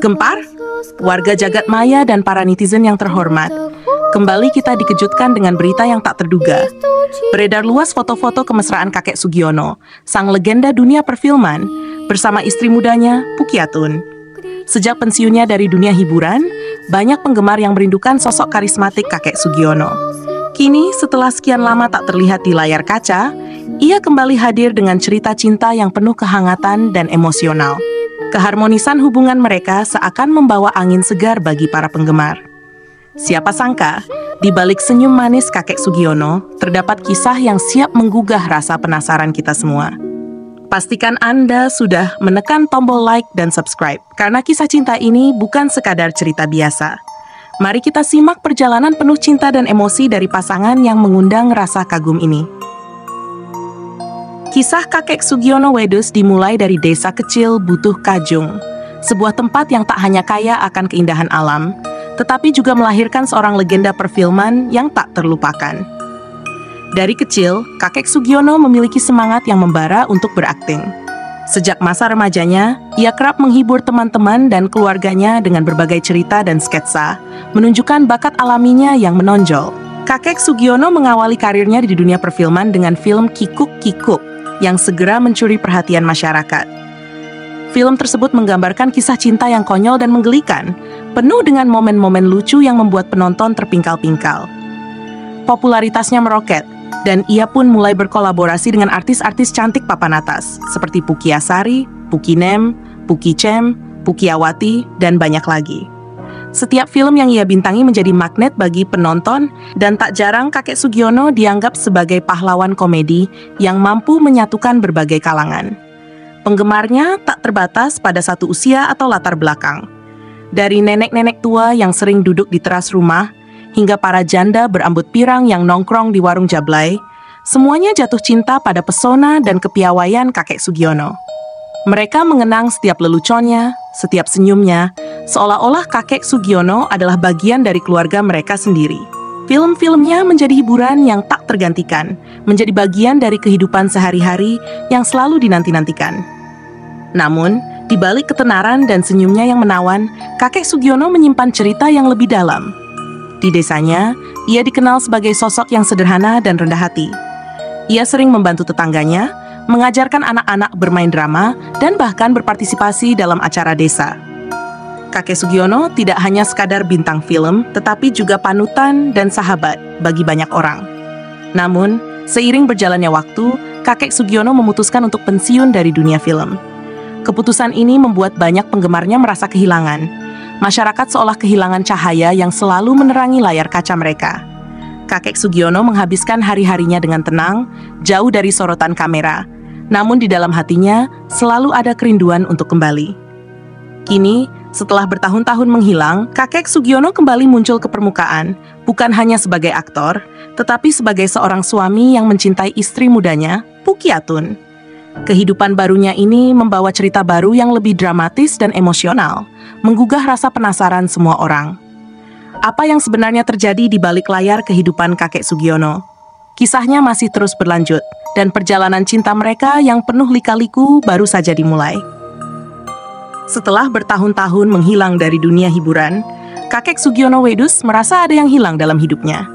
Gempar, warga jagat maya dan para netizen yang terhormat, kembali kita dikejutkan dengan berita yang tak terduga. Beredar luas foto-foto kemesraan kakek Sugiono, sang legenda dunia perfilman, bersama istri mudanya, Pukyatun. Sejak pensiunnya dari dunia hiburan, banyak penggemar yang merindukan sosok karismatik kakek Sugiono. Kini, setelah sekian lama tak terlihat di layar kaca, ia kembali hadir dengan cerita cinta yang penuh kehangatan dan emosional. Keharmonisan hubungan mereka seakan membawa angin segar bagi para penggemar. Siapa sangka, di balik senyum manis kakek Sugiono, terdapat kisah yang siap menggugah rasa penasaran kita semua. Pastikan Anda sudah menekan tombol like dan subscribe, karena kisah cinta ini bukan sekadar cerita biasa. Mari kita simak perjalanan penuh cinta dan emosi dari pasangan yang mengundang rasa kagum ini. Kisah kakek Sugiono Wedus dimulai dari desa kecil Butuh Kajung, sebuah tempat yang tak hanya kaya akan keindahan alam, tetapi juga melahirkan seorang legenda perfilman yang tak terlupakan. Dari kecil, kakek Sugiono memiliki semangat yang membara untuk berakting. Sejak masa remajanya, ia kerap menghibur teman-teman dan keluarganya dengan berbagai cerita dan sketsa, menunjukkan bakat alaminya yang menonjol. Kakek Sugiono mengawali karirnya di dunia perfilman dengan film Kikuk Kikuk, yang segera mencuri perhatian masyarakat. Film tersebut menggambarkan kisah cinta yang konyol dan menggelikan, penuh dengan momen-momen lucu yang membuat penonton terpingkal-pingkal. Popularitasnya meroket, dan ia pun mulai berkolaborasi dengan artis-artis cantik papan atas, seperti Pukyasari, Pukinem, Pukicem, Pukyawati, dan banyak lagi. Setiap film yang ia bintangi menjadi magnet bagi penonton, dan tak jarang kakek Sugiono dianggap sebagai pahlawan komedi yang mampu menyatukan berbagai kalangan. Penggemarnya tak terbatas pada satu usia atau latar belakang. Dari nenek-nenek tua yang sering duduk di teras rumah, hingga para janda berambut pirang yang nongkrong di warung jablay, semuanya jatuh cinta pada pesona dan kepiawaian kakek Sugiono. Mereka mengenang setiap leluconnya, setiap senyumnya, seolah-olah kakek Sugiono adalah bagian dari keluarga mereka sendiri. Film-filmnya menjadi hiburan yang tak tergantikan, menjadi bagian dari kehidupan sehari-hari yang selalu dinanti-nantikan. Namun, di balik ketenaran dan senyumnya yang menawan, kakek Sugiono menyimpan cerita yang lebih dalam. Di desanya, ia dikenal sebagai sosok yang sederhana dan rendah hati. Ia sering membantu tetangganya, mengajarkan anak-anak bermain drama, dan bahkan berpartisipasi dalam acara desa. Kakek Sugiono tidak hanya sekadar bintang film, tetapi juga panutan dan sahabat bagi banyak orang. Namun, seiring berjalannya waktu, kakek Sugiono memutuskan untuk pensiun dari dunia film. Keputusan ini membuat banyak penggemarnya merasa kehilangan. Masyarakat seolah kehilangan cahaya yang selalu menerangi layar kaca mereka. Kakek Sugiono menghabiskan hari-harinya dengan tenang, jauh dari sorotan kamera. Namun di dalam hatinya selalu ada kerinduan untuk kembali. Kini, setelah bertahun-tahun menghilang, kakek Sugiono kembali muncul ke permukaan, bukan hanya sebagai aktor, tetapi sebagai seorang suami yang mencintai istri mudanya, Pukyatun. Kehidupan barunya ini membawa cerita baru yang lebih dramatis dan emosional, menggugah rasa penasaran semua orang. Apa yang sebenarnya terjadi di balik layar kehidupan kakek Sugiono? Kisahnya masih terus berlanjut, dan perjalanan cinta mereka yang penuh lika-liku baru saja dimulai. Setelah bertahun-tahun menghilang dari dunia hiburan, kakek Sugiono Wedus merasa ada yang hilang dalam hidupnya.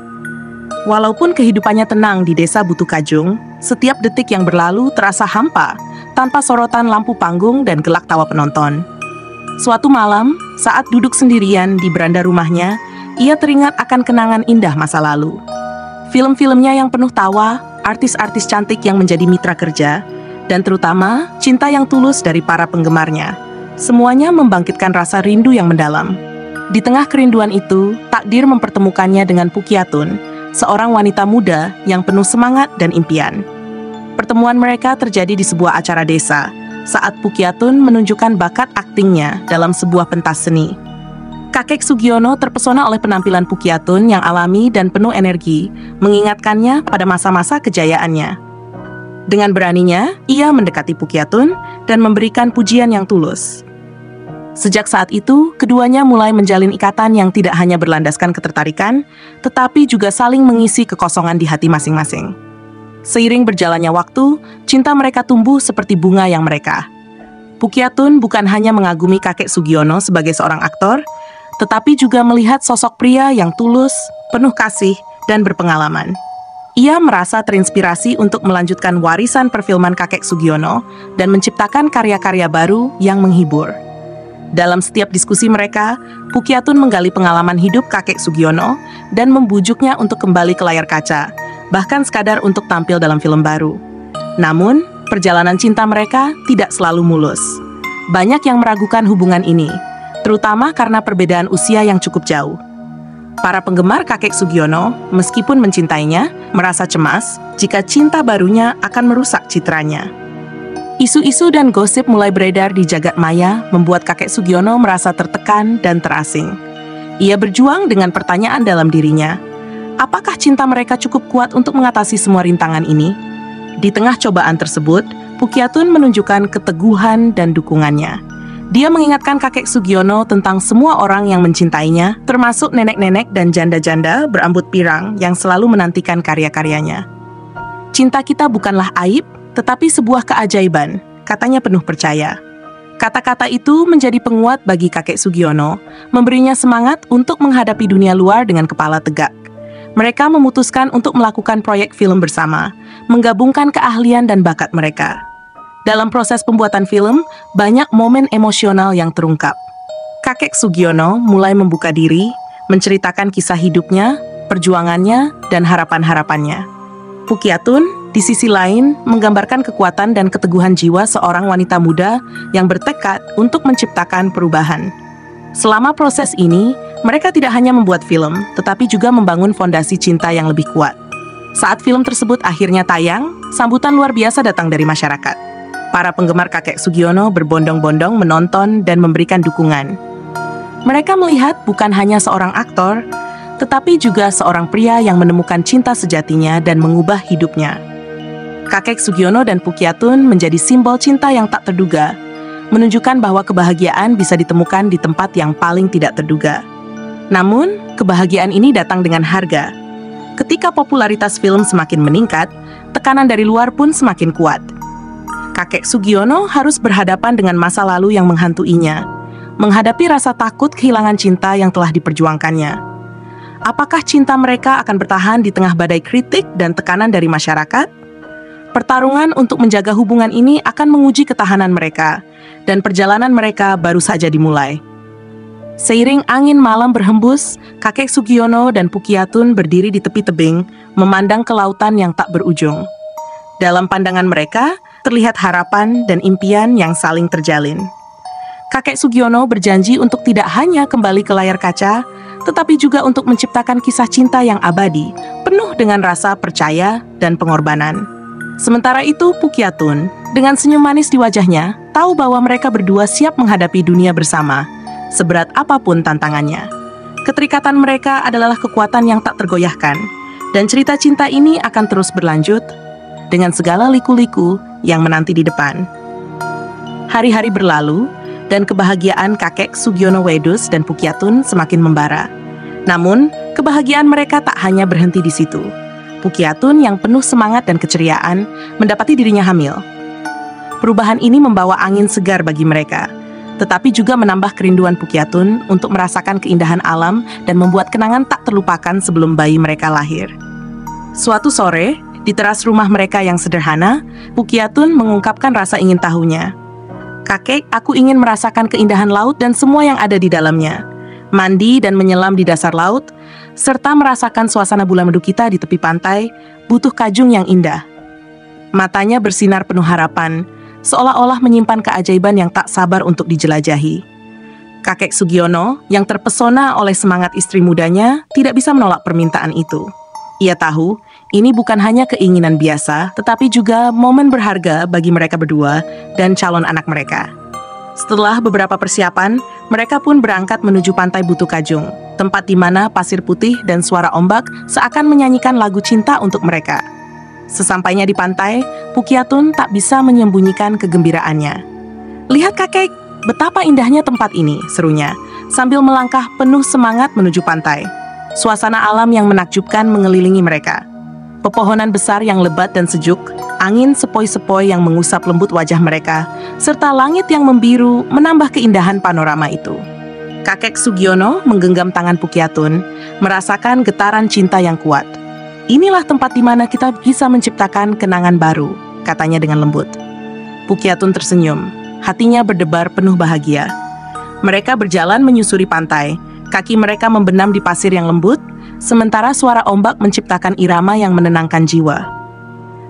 Walaupun kehidupannya tenang di desa Butuh Kajung, setiap detik yang berlalu terasa hampa, tanpa sorotan lampu panggung dan gelak tawa penonton. Suatu malam, saat duduk sendirian di beranda rumahnya, ia teringat akan kenangan indah masa lalu. Film-filmnya yang penuh tawa, artis-artis cantik yang menjadi mitra kerja, dan terutama cinta yang tulus dari para penggemarnya. Semuanya membangkitkan rasa rindu yang mendalam. Di tengah kerinduan itu, takdir mempertemukannya dengan Pukyatun, seorang wanita muda yang penuh semangat dan impian. Pertemuan mereka terjadi di sebuah acara desa, saat Pukyatun menunjukkan bakat aktingnya dalam sebuah pentas seni. Kakek Sugiono terpesona oleh penampilan Pukyatun yang alami dan penuh energi, mengingatkannya pada masa-masa kejayaannya. Dengan beraninya, ia mendekati Pukyatun dan memberikan pujian yang tulus. Sejak saat itu, keduanya mulai menjalin ikatan yang tidak hanya berlandaskan ketertarikan, tetapi juga saling mengisi kekosongan di hati masing-masing. Seiring berjalannya waktu, cinta mereka tumbuh seperti bunga yang merekah. Pukyatun bukan hanya mengagumi kakek Sugiono sebagai seorang aktor, tetapi juga melihat sosok pria yang tulus, penuh kasih, dan berpengalaman. Ia merasa terinspirasi untuk melanjutkan warisan perfilman kakek Sugiono dan menciptakan karya-karya baru yang menghibur. Dalam setiap diskusi mereka, Pukyatun menggali pengalaman hidup kakek Sugiono dan membujuknya untuk kembali ke layar kaca, bahkan sekadar untuk tampil dalam film baru. Namun, perjalanan cinta mereka tidak selalu mulus. Banyak yang meragukan hubungan ini, terutama karena perbedaan usia yang cukup jauh. Para penggemar kakek Sugiono, meskipun mencintainya, merasa cemas jika cinta barunya akan merusak citranya. Isu-isu dan gosip mulai beredar di jagat maya membuat kakek Sugiono merasa tertekan dan terasing. Ia berjuang dengan pertanyaan dalam dirinya, apakah cinta mereka cukup kuat untuk mengatasi semua rintangan ini? Di tengah cobaan tersebut, Pukyatun menunjukkan keteguhan dan dukungannya. Dia mengingatkan kakek Sugiono tentang semua orang yang mencintainya, termasuk nenek-nenek dan janda-janda berambut pirang yang selalu menantikan karya-karyanya. Cinta kita bukanlah aib, tetapi sebuah keajaiban, katanya penuh percaya. Kata-kata itu menjadi penguat bagi kakek Sugiono, memberinya semangat untuk menghadapi dunia luar dengan kepala tegak. Mereka memutuskan untuk melakukan proyek film bersama, menggabungkan keahlian dan bakat mereka. Dalam proses pembuatan film, banyak momen emosional yang terungkap. Kakek Sugiono mulai membuka diri, menceritakan kisah hidupnya, perjuangannya, dan harapan-harapannya. Pukyatun, di sisi lain, menggambarkan kekuatan dan keteguhan jiwa seorang wanita muda yang bertekad untuk menciptakan perubahan. Selama proses ini, mereka tidak hanya membuat film, tetapi juga membangun fondasi cinta yang lebih kuat. Saat film tersebut akhirnya tayang, sambutan luar biasa datang dari masyarakat. Para penggemar kakek Sugiono berbondong-bondong menonton dan memberikan dukungan. Mereka melihat bukan hanya seorang aktor, tetapi juga seorang pria yang menemukan cinta sejatinya dan mengubah hidupnya. Kakek Sugiono dan Pukyatun menjadi simbol cinta yang tak terduga, menunjukkan bahwa kebahagiaan bisa ditemukan di tempat yang paling tidak terduga. Namun, kebahagiaan ini datang dengan harga. Ketika popularitas film semakin meningkat, tekanan dari luar pun semakin kuat. Kakek Sugiono harus berhadapan dengan masa lalu yang menghantuinya, menghadapi rasa takut kehilangan cinta yang telah diperjuangkannya. Apakah cinta mereka akan bertahan di tengah badai kritik dan tekanan dari masyarakat? Pertarungan untuk menjaga hubungan ini akan menguji ketahanan mereka, dan perjalanan mereka baru saja dimulai. Seiring angin malam berhembus, kakek Sugiono dan Pukyatun berdiri di tepi tebing, memandang ke lautan yang tak berujung. Dalam pandangan mereka, terlihat harapan dan impian yang saling terjalin. Kakek Sugiono berjanji untuk tidak hanya kembali ke layar kaca, tetapi juga untuk menciptakan kisah cinta yang abadi, penuh dengan rasa percaya dan pengorbanan. Sementara itu, Pukyatun, dengan senyum manis di wajahnya, tahu bahwa mereka berdua siap menghadapi dunia bersama, seberat apapun tantangannya. Keterikatan mereka adalah kekuatan yang tak tergoyahkan, dan cerita cinta ini akan terus berlanjut dengan segala liku-liku yang menanti di depan. Hari-hari berlalu, dan kebahagiaan kakek Sugiono Wedus dan Pukyatun semakin membara. Namun, kebahagiaan mereka tak hanya berhenti di situ. Pukyatun yang penuh semangat dan keceriaan mendapati dirinya hamil. Perubahan ini membawa angin segar bagi mereka, tetapi juga menambah kerinduan Pukyatun untuk merasakan keindahan alam dan membuat kenangan tak terlupakan sebelum bayi mereka lahir. Suatu sore, di teras rumah mereka yang sederhana, Pukyatun mengungkapkan rasa ingin tahunya. "Kakek, aku ingin merasakan keindahan laut dan semua yang ada di dalamnya. Mandi dan menyelam di dasar laut, serta merasakan suasana bulan madu kita di tepi pantai, butuh kajung yang indah." Matanya bersinar penuh harapan, seolah-olah menyimpan keajaiban yang tak sabar untuk dijelajahi. Kakek Sugiono, yang terpesona oleh semangat istri mudanya, tidak bisa menolak permintaan itu. Ia tahu, ini bukan hanya keinginan biasa, tetapi juga momen berharga bagi mereka berdua dan calon anak mereka. Setelah beberapa persiapan, mereka pun berangkat menuju pantai Butuh Kajung, tempat di mana pasir putih dan suara ombak seakan menyanyikan lagu cinta untuk mereka. Sesampainya di pantai, Pukyatun tak bisa menyembunyikan kegembiraannya. "Lihat kakek, betapa indahnya tempat ini," serunya, sambil melangkah penuh semangat menuju pantai. Suasana alam yang menakjubkan mengelilingi mereka. Pepohonan besar yang lebat dan sejuk, angin sepoi-sepoi yang mengusap lembut wajah mereka, serta langit yang membiru menambah keindahan panorama itu. Kakek Sugiono menggenggam tangan Pukyatun, merasakan getaran cinta yang kuat. "Inilah tempat di mana kita bisa menciptakan kenangan baru," katanya dengan lembut. Pukyatun tersenyum, hatinya berdebar penuh bahagia. Mereka berjalan menyusuri pantai, kaki mereka membenam di pasir yang lembut, sementara suara ombak menciptakan irama yang menenangkan jiwa.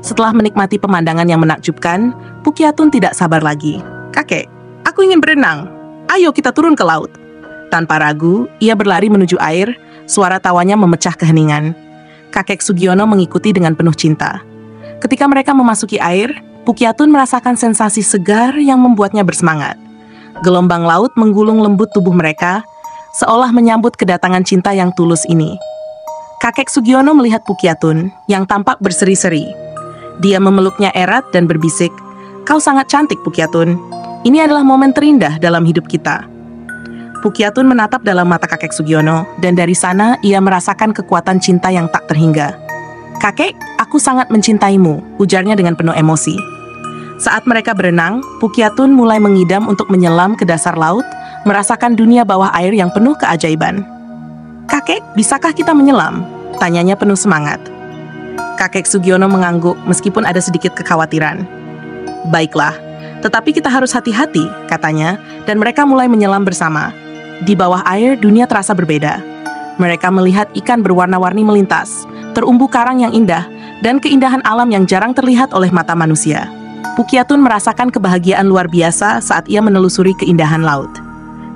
Setelah menikmati pemandangan yang menakjubkan, Pukyatun tidak sabar lagi. "Kakek, aku ingin berenang. Ayo kita turun ke laut." Tanpa ragu, ia berlari menuju air, suara tawanya memecah keheningan. Kakek Sugiono mengikuti dengan penuh cinta. Ketika mereka memasuki air, Pukyatun merasakan sensasi segar yang membuatnya bersemangat. Gelombang laut menggulung lembut tubuh mereka, seolah menyambut kedatangan cinta yang tulus ini. Kakek Sugiono melihat Pukyatun yang tampak berseri-seri. Dia memeluknya erat dan berbisik, "Kau sangat cantik, Pukyatun. Ini adalah momen terindah dalam hidup kita." Pukyatun menatap dalam mata kakek Sugiono, dan dari sana ia merasakan kekuatan cinta yang tak terhingga. "Kakek, aku sangat mencintaimu," ujarnya dengan penuh emosi. Saat mereka berenang, Pukyatun mulai mengidam untuk menyelam ke dasar laut, merasakan dunia bawah air yang penuh keajaiban. "Kakek, bisakah kita menyelam?" tanyanya penuh semangat. Kakek Sugiono mengangguk meskipun ada sedikit kekhawatiran. "Baiklah, tetapi kita harus hati-hati," katanya, dan mereka mulai menyelam bersama. Di bawah air, dunia terasa berbeda. Mereka melihat ikan berwarna-warni melintas, terumbu karang yang indah, dan keindahan alam yang jarang terlihat oleh mata manusia. Pukyatun merasakan kebahagiaan luar biasa saat ia menelusuri keindahan laut.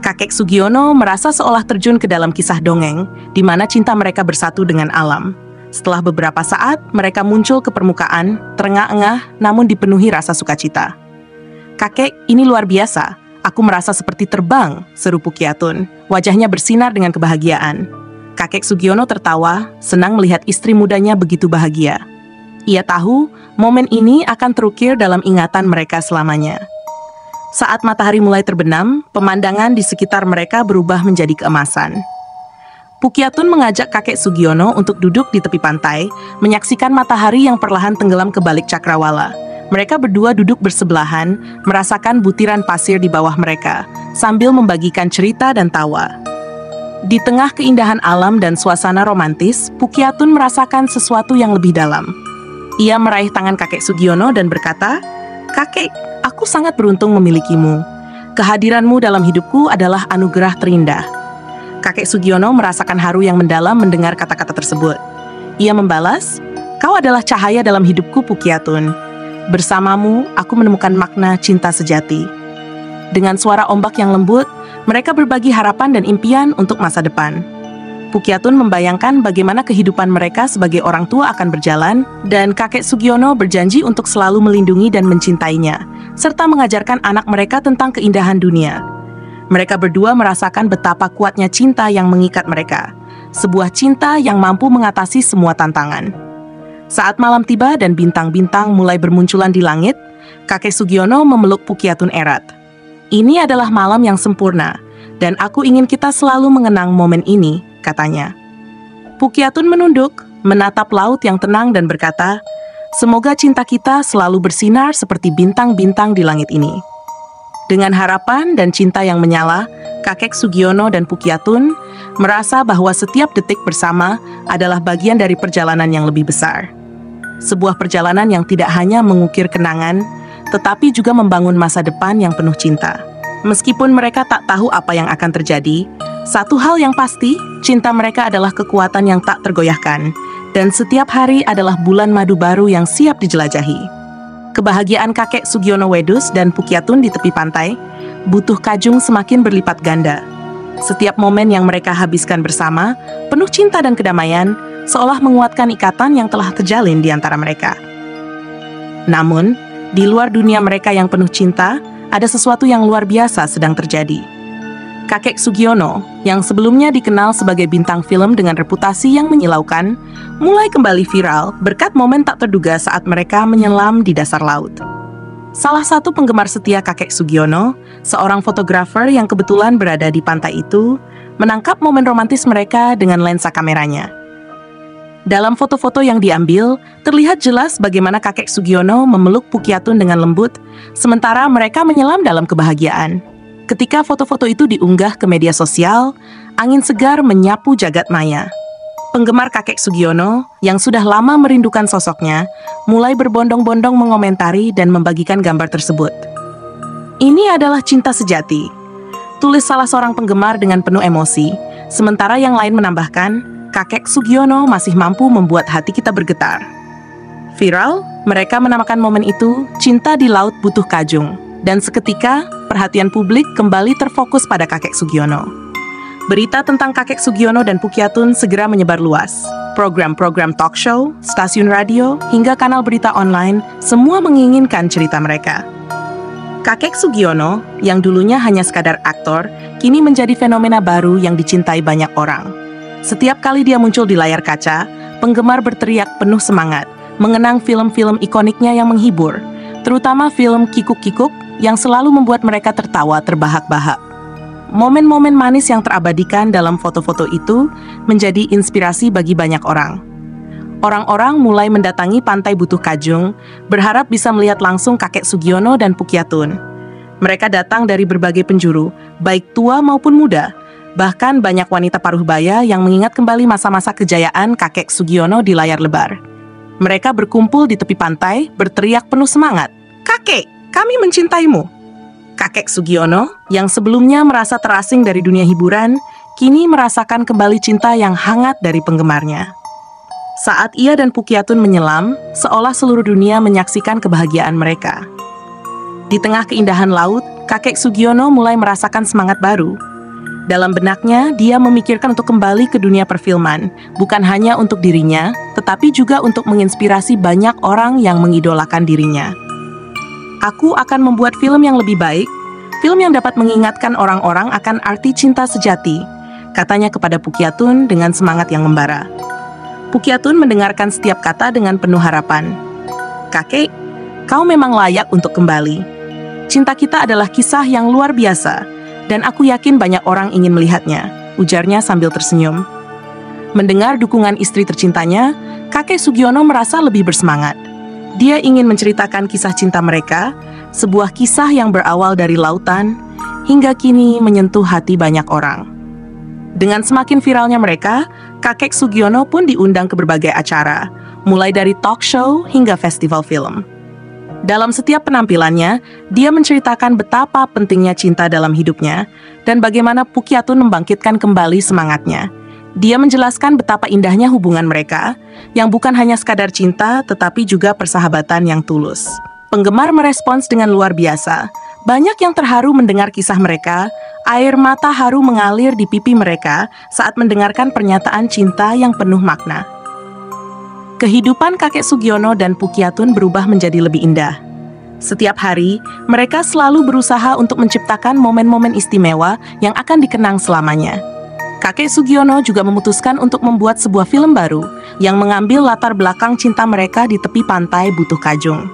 Kakek Sugiono merasa seolah terjun ke dalam kisah dongeng, di mana cinta mereka bersatu dengan alam. Setelah beberapa saat, mereka muncul ke permukaan, terengah-engah namun dipenuhi rasa sukacita. "Kakek, ini luar biasa. Aku merasa seperti terbang," seru Pukyatun. Wajahnya bersinar dengan kebahagiaan. Kakek Sugiono tertawa, senang melihat istri mudanya begitu bahagia. Ia tahu momen ini akan terukir dalam ingatan mereka selamanya. Saat matahari mulai terbenam, pemandangan di sekitar mereka berubah menjadi keemasan. Pukyatun mengajak kakek Sugiono untuk duduk di tepi pantai, menyaksikan matahari yang perlahan tenggelam ke balik cakrawala. Mereka berdua duduk bersebelahan, merasakan butiran pasir di bawah mereka, sambil membagikan cerita dan tawa. Di tengah keindahan alam dan suasana romantis, Pukyatun merasakan sesuatu yang lebih dalam. Ia meraih tangan kakek Sugiono dan berkata, "Kakek, aku sangat beruntung memilikimu. Kehadiranmu dalam hidupku adalah anugerah terindah." Kakek Sugiono merasakan haru yang mendalam mendengar kata-kata tersebut. Ia membalas, "Kau adalah cahaya dalam hidupku, Pukyatun. Bersamamu, aku menemukan makna cinta sejati." Dengan suara ombak yang lembut, mereka berbagi harapan dan impian untuk masa depan. Pukyatun membayangkan bagaimana kehidupan mereka sebagai orang tua akan berjalan, dan kakek Sugiono berjanji untuk selalu melindungi dan mencintainya, serta mengajarkan anak mereka tentang keindahan dunia. Mereka berdua merasakan betapa kuatnya cinta yang mengikat mereka, sebuah cinta yang mampu mengatasi semua tantangan. Saat malam tiba dan bintang-bintang mulai bermunculan di langit, kakek Sugiono memeluk Pukyatun erat. "Ini adalah malam yang sempurna, dan aku ingin kita selalu mengenang momen ini," katanya. Pukyatun menunduk, menatap laut yang tenang dan berkata, "Semoga cinta kita selalu bersinar seperti bintang-bintang di langit ini." Dengan harapan dan cinta yang menyala, kakek Sugiono dan Pukyatun merasa bahwa setiap detik bersama adalah bagian dari perjalanan yang lebih besar. Sebuah perjalanan yang tidak hanya mengukir kenangan, tetapi juga membangun masa depan yang penuh cinta. Meskipun mereka tak tahu apa yang akan terjadi, satu hal yang pasti, cinta mereka adalah kekuatan yang tak tergoyahkan, dan setiap hari adalah bulan madu baru yang siap dijelajahi. Kebahagiaan kakek Sugiono Wedus dan Pukyatun di tepi pantai, Butuh Kajung semakin berlipat ganda. Setiap momen yang mereka habiskan bersama, penuh cinta dan kedamaian, seolah menguatkan ikatan yang telah terjalin di antara mereka. Namun, di luar dunia mereka yang penuh cinta, ada sesuatu yang luar biasa sedang terjadi. Kakek Sugiono, yang sebelumnya dikenal sebagai bintang film dengan reputasi yang menyilaukan, mulai kembali viral berkat momen tak terduga saat mereka menyelam di dasar laut. Salah satu penggemar setia kakek Sugiono, seorang fotografer yang kebetulan berada di pantai itu, menangkap momen romantis mereka dengan lensa kameranya. Dalam foto-foto yang diambil, terlihat jelas bagaimana kakek Sugiono memeluk Pukyatun dengan lembut, sementara mereka menyelam dalam kebahagiaan. Ketika foto-foto itu diunggah ke media sosial, angin segar menyapu jagat maya. Penggemar kakek Sugiono yang sudah lama merindukan sosoknya, mulai berbondong-bondong mengomentari dan membagikan gambar tersebut. Ini adalah cinta sejati, tulis salah seorang penggemar dengan penuh emosi, sementara yang lain menambahkan, kakek Sugiono masih mampu membuat hati kita bergetar. Viral, mereka menamakan momen itu Cinta di Laut Butuh Kajung, dan seketika perhatian publik kembali terfokus pada kakek Sugiono. Berita tentang kakek Sugiono dan Pukyatun segera menyebar luas. Program-program talk show, stasiun radio, hingga kanal berita online, semua menginginkan cerita mereka. Kakek Sugiono, yang dulunya hanya sekadar aktor, kini menjadi fenomena baru yang dicintai banyak orang. Setiap kali dia muncul di layar kaca, penggemar berteriak penuh semangat, mengenang film-film ikoniknya yang menghibur, terutama film Kikuk-Kikuk yang selalu membuat mereka tertawa terbahak-bahak. Momen-momen manis yang terabadikan dalam foto-foto itu menjadi inspirasi bagi banyak orang. Orang-orang mulai mendatangi Pantai Butuh Kajung, berharap bisa melihat langsung kakek Sugiono dan Pukyatun. Mereka datang dari berbagai penjuru, baik tua maupun muda. Bahkan banyak wanita paruh baya yang mengingat kembali masa-masa kejayaan kakek Sugiono di layar lebar. Mereka berkumpul di tepi pantai, berteriak penuh semangat, "Kakek, kami mencintaimu!" Kakek Sugiono, yang sebelumnya merasa terasing dari dunia hiburan, kini merasakan kembali cinta yang hangat dari penggemarnya. Saat ia dan Pukyatun menyelam, seolah seluruh dunia menyaksikan kebahagiaan mereka. Di tengah keindahan laut, kakek Sugiono mulai merasakan semangat baru. Dalam benaknya, dia memikirkan untuk kembali ke dunia perfilman, bukan hanya untuk dirinya, tetapi juga untuk menginspirasi banyak orang yang mengidolakan dirinya. Aku akan membuat film yang lebih baik, film yang dapat mengingatkan orang-orang akan arti cinta sejati, katanya kepada Pukyatun dengan semangat yang membara. Pukyatun mendengarkan setiap kata dengan penuh harapan. "Kakek, kau memang layak untuk kembali. Cinta kita adalah kisah yang luar biasa, dan aku yakin banyak orang ingin melihatnya," ujarnya sambil tersenyum. Mendengar dukungan istri tercintanya, kakek Sugiono merasa lebih bersemangat. Dia ingin menceritakan kisah cinta mereka, sebuah kisah yang berawal dari lautan, hingga kini menyentuh hati banyak orang. Dengan semakin viralnya mereka, kakek Sugiono pun diundang ke berbagai acara, mulai dari talk show hingga festival film. Dalam setiap penampilannya, dia menceritakan betapa pentingnya cinta dalam hidupnya, dan bagaimana Pukyatun membangkitkan kembali semangatnya. Dia menjelaskan betapa indahnya hubungan mereka, yang bukan hanya sekadar cinta, tetapi juga persahabatan yang tulus. Penggemar merespons dengan luar biasa. Banyak yang terharu mendengar kisah mereka, air mata haru mengalir di pipi mereka saat mendengarkan pernyataan cinta yang penuh makna. Kehidupan kakek Sugiono dan Pukyatun berubah menjadi lebih indah. Setiap hari, mereka selalu berusaha untuk menciptakan momen-momen istimewa yang akan dikenang selamanya. Kakek Sugiono juga memutuskan untuk membuat sebuah film baru yang mengambil latar belakang cinta mereka di tepi pantai Butuh Kajung.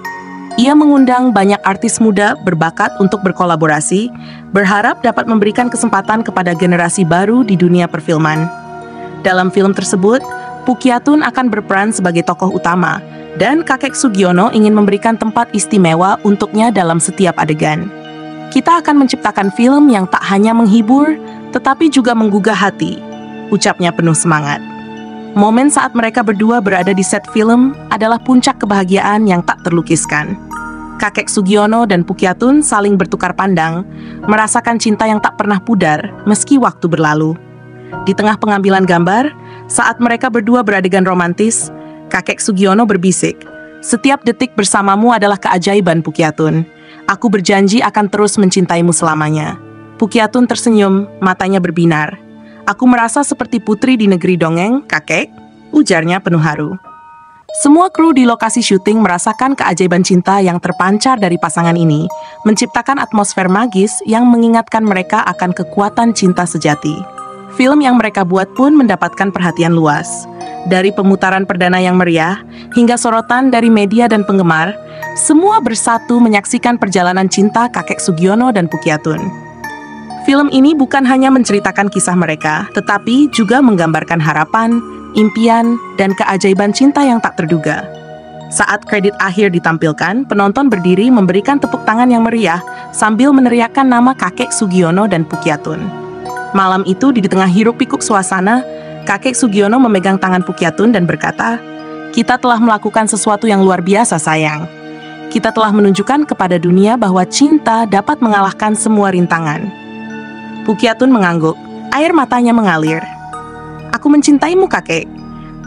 Ia mengundang banyak artis muda berbakat untuk berkolaborasi, berharap dapat memberikan kesempatan kepada generasi baru di dunia perfilman. Dalam film tersebut, Pukyatun akan berperan sebagai tokoh utama, dan kakek Sugiono ingin memberikan tempat istimewa untuknya dalam setiap adegan. Kita akan menciptakan film yang tak hanya menghibur, tetapi juga menggugah hati, ucapnya penuh semangat. Momen saat mereka berdua berada di set film adalah puncak kebahagiaan yang tak terlukiskan. Kakek Sugiono dan Pukyatun saling bertukar pandang, merasakan cinta yang tak pernah pudar meski waktu berlalu. Di tengah pengambilan gambar, saat mereka berdua beradegan romantis, kakek Sugiono berbisik, "Setiap detik bersamamu adalah keajaiban, Pukyatun. Aku berjanji akan terus mencintaimu selamanya." Pukyatun tersenyum, matanya berbinar. "Aku merasa seperti putri di negeri dongeng, kakek," ujarnya penuh haru. Semua kru di lokasi syuting merasakan keajaiban cinta yang terpancar dari pasangan ini, menciptakan atmosfer magis yang mengingatkan mereka akan kekuatan cinta sejati. Film yang mereka buat pun mendapatkan perhatian luas. Dari pemutaran perdana yang meriah, hingga sorotan dari media dan penggemar, semua bersatu menyaksikan perjalanan cinta kakek Sugiono dan Pukyatun. Film ini bukan hanya menceritakan kisah mereka, tetapi juga menggambarkan harapan, impian, dan keajaiban cinta yang tak terduga. Saat kredit akhir ditampilkan, penonton berdiri memberikan tepuk tangan yang meriah sambil meneriakkan nama kakek Sugiono dan Pukyatun. Malam itu, di tengah hiruk-pikuk suasana, kakek Sugiono memegang tangan Pukyatun dan berkata, "Kita telah melakukan sesuatu yang luar biasa, sayang. Kita telah menunjukkan kepada dunia bahwa cinta dapat mengalahkan semua rintangan." Pukyatun mengangguk, air matanya mengalir. "Aku mencintaimu, kakek.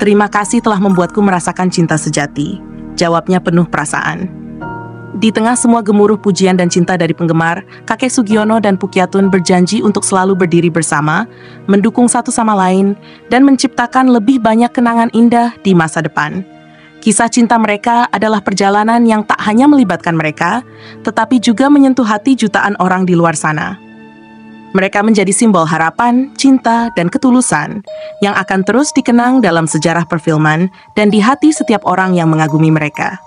Terima kasih telah membuatku merasakan cinta sejati," jawabnya penuh perasaan. Di tengah semua gemuruh pujian dan cinta dari penggemar, kakek Sugiono dan Pukyatun berjanji untuk selalu berdiri bersama, mendukung satu sama lain, dan menciptakan lebih banyak kenangan indah di masa depan. Kisah cinta mereka adalah perjalanan yang tak hanya melibatkan mereka, tetapi juga menyentuh hati jutaan orang di luar sana. Mereka menjadi simbol harapan, cinta, dan ketulusan yang akan terus dikenang dalam sejarah perfilman dan di hati setiap orang yang mengagumi mereka.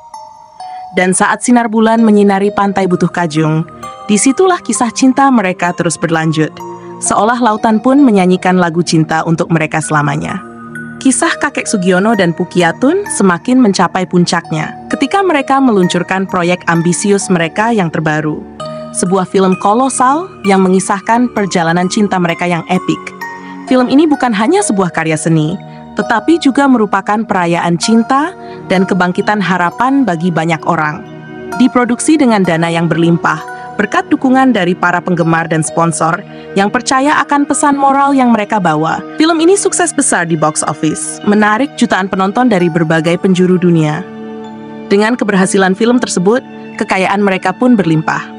Dan saat sinar bulan menyinari pantai Butuh Kajung, disitulah kisah cinta mereka terus berlanjut, seolah lautan pun menyanyikan lagu cinta untuk mereka selamanya. Kisah kakek Sugiono dan Pukyatun semakin mencapai puncaknya ketika mereka meluncurkan proyek ambisius mereka yang terbaru, sebuah film kolosal yang mengisahkan perjalanan cinta mereka yang epik. Film ini bukan hanya sebuah karya seni, tetapi juga merupakan perayaan cinta dan kebangkitan harapan bagi banyak orang. Diproduksi dengan dana yang berlimpah, berkat dukungan dari para penggemar dan sponsor yang percaya akan pesan moral yang mereka bawa. Film ini sukses besar di box office, menarik jutaan penonton dari berbagai penjuru dunia. Dengan keberhasilan film tersebut, kekayaan mereka pun berlimpah.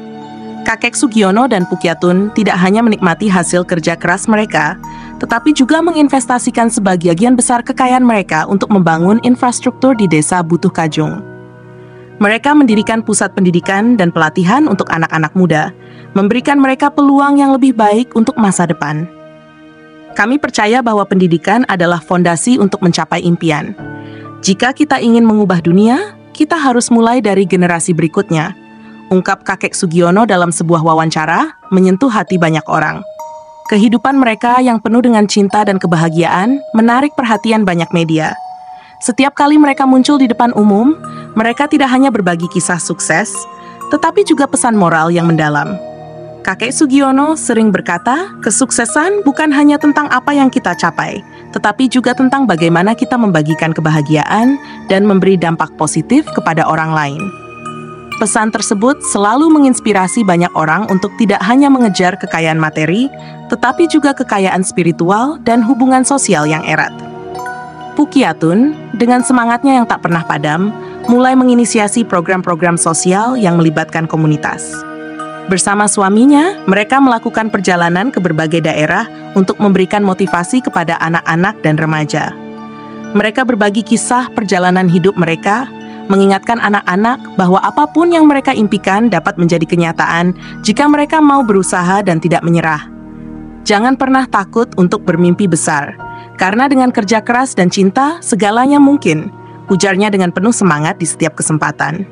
Kakek Sugiono dan Pukyatun tidak hanya menikmati hasil kerja keras mereka, tetapi juga menginvestasikan sebagian besar kekayaan mereka untuk membangun infrastruktur di desa Butuh Kajung. Mereka mendirikan pusat pendidikan dan pelatihan untuk anak-anak muda, memberikan mereka peluang yang lebih baik untuk masa depan. Kami percaya bahwa pendidikan adalah fondasi untuk mencapai impian. Jika kita ingin mengubah dunia, kita harus mulai dari generasi berikutnya, ungkap kakek Sugiono dalam sebuah wawancara, menyentuh hati banyak orang. Kehidupan mereka yang penuh dengan cinta dan kebahagiaan menarik perhatian banyak media. Setiap kali mereka muncul di depan umum, mereka tidak hanya berbagi kisah sukses, tetapi juga pesan moral yang mendalam. Kakek Sugiono sering berkata, kesuksesan bukan hanya tentang apa yang kita capai, tetapi juga tentang bagaimana kita membagikan kebahagiaan dan memberi dampak positif kepada orang lain. Pesan tersebut selalu menginspirasi banyak orang untuk tidak hanya mengejar kekayaan materi, tetapi juga kekayaan spiritual dan hubungan sosial yang erat. Pukyatun, dengan semangatnya yang tak pernah padam, mulai menginisiasi program-program sosial yang melibatkan komunitas. Bersama suaminya, mereka melakukan perjalanan ke berbagai daerah untuk memberikan motivasi kepada anak-anak dan remaja. Mereka berbagi kisah perjalanan hidup mereka, mengingatkan anak-anak bahwa apapun yang mereka impikan dapat menjadi kenyataan jika mereka mau berusaha dan tidak menyerah. Jangan pernah takut untuk bermimpi besar, karena dengan kerja keras dan cinta, segalanya mungkin, ujarnya dengan penuh semangat di setiap kesempatan.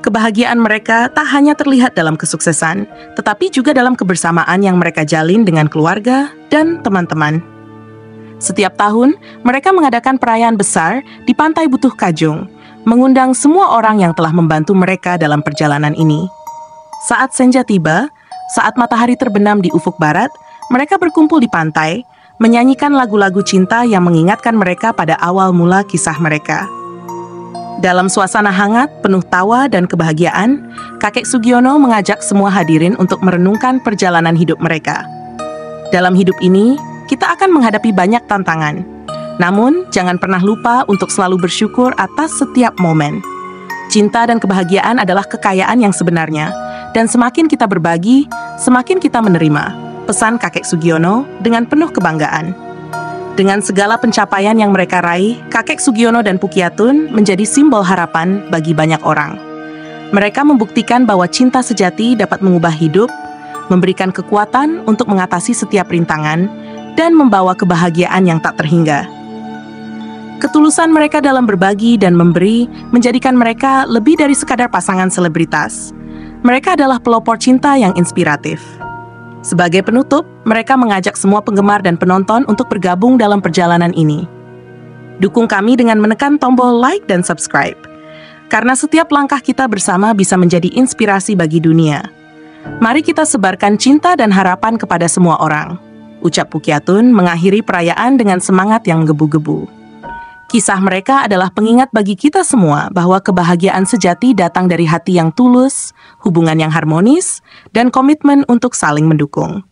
Kebahagiaan mereka tak hanya terlihat dalam kesuksesan, tetapi juga dalam kebersamaan yang mereka jalin dengan keluarga dan teman-teman. Setiap tahun, mereka mengadakan perayaan besar di Pantai Butuh Kajung, mengundang semua orang yang telah membantu mereka dalam perjalanan ini. Saat senja tiba, saat matahari terbenam di ufuk barat, mereka berkumpul di pantai, menyanyikan lagu-lagu cinta yang mengingatkan mereka pada awal mula kisah mereka. Dalam suasana hangat, penuh tawa dan kebahagiaan, kakek Sugiono mengajak semua hadirin untuk merenungkan perjalanan hidup mereka. Dalam hidup ini, kita akan menghadapi banyak tantangan. Namun, jangan pernah lupa untuk selalu bersyukur atas setiap momen. Cinta dan kebahagiaan adalah kekayaan yang sebenarnya, dan semakin kita berbagi, semakin kita menerima, pesan kakek Sugiono dengan penuh kebanggaan. Dengan segala pencapaian yang mereka raih, kakek Sugiono dan Pukyatun menjadi simbol harapan bagi banyak orang. Mereka membuktikan bahwa cinta sejati dapat mengubah hidup, memberikan kekuatan untuk mengatasi setiap rintangan, dan membawa kebahagiaan yang tak terhingga. Ketulusan mereka dalam berbagi dan memberi menjadikan mereka lebih dari sekadar pasangan selebritas. Mereka adalah pelopor cinta yang inspiratif. Sebagai penutup, mereka mengajak semua penggemar dan penonton untuk bergabung dalam perjalanan ini. Dukung kami dengan menekan tombol like dan subscribe. Karena setiap langkah kita bersama bisa menjadi inspirasi bagi dunia. Mari kita sebarkan cinta dan harapan kepada semua orang. Ucap Pukyatun mengakhiri perayaan dengan semangat yang menggebu-gebu. Kisah mereka adalah pengingat bagi kita semua bahwa kebahagiaan sejati datang dari hati yang tulus, hubungan yang harmonis, dan komitmen untuk saling mendukung.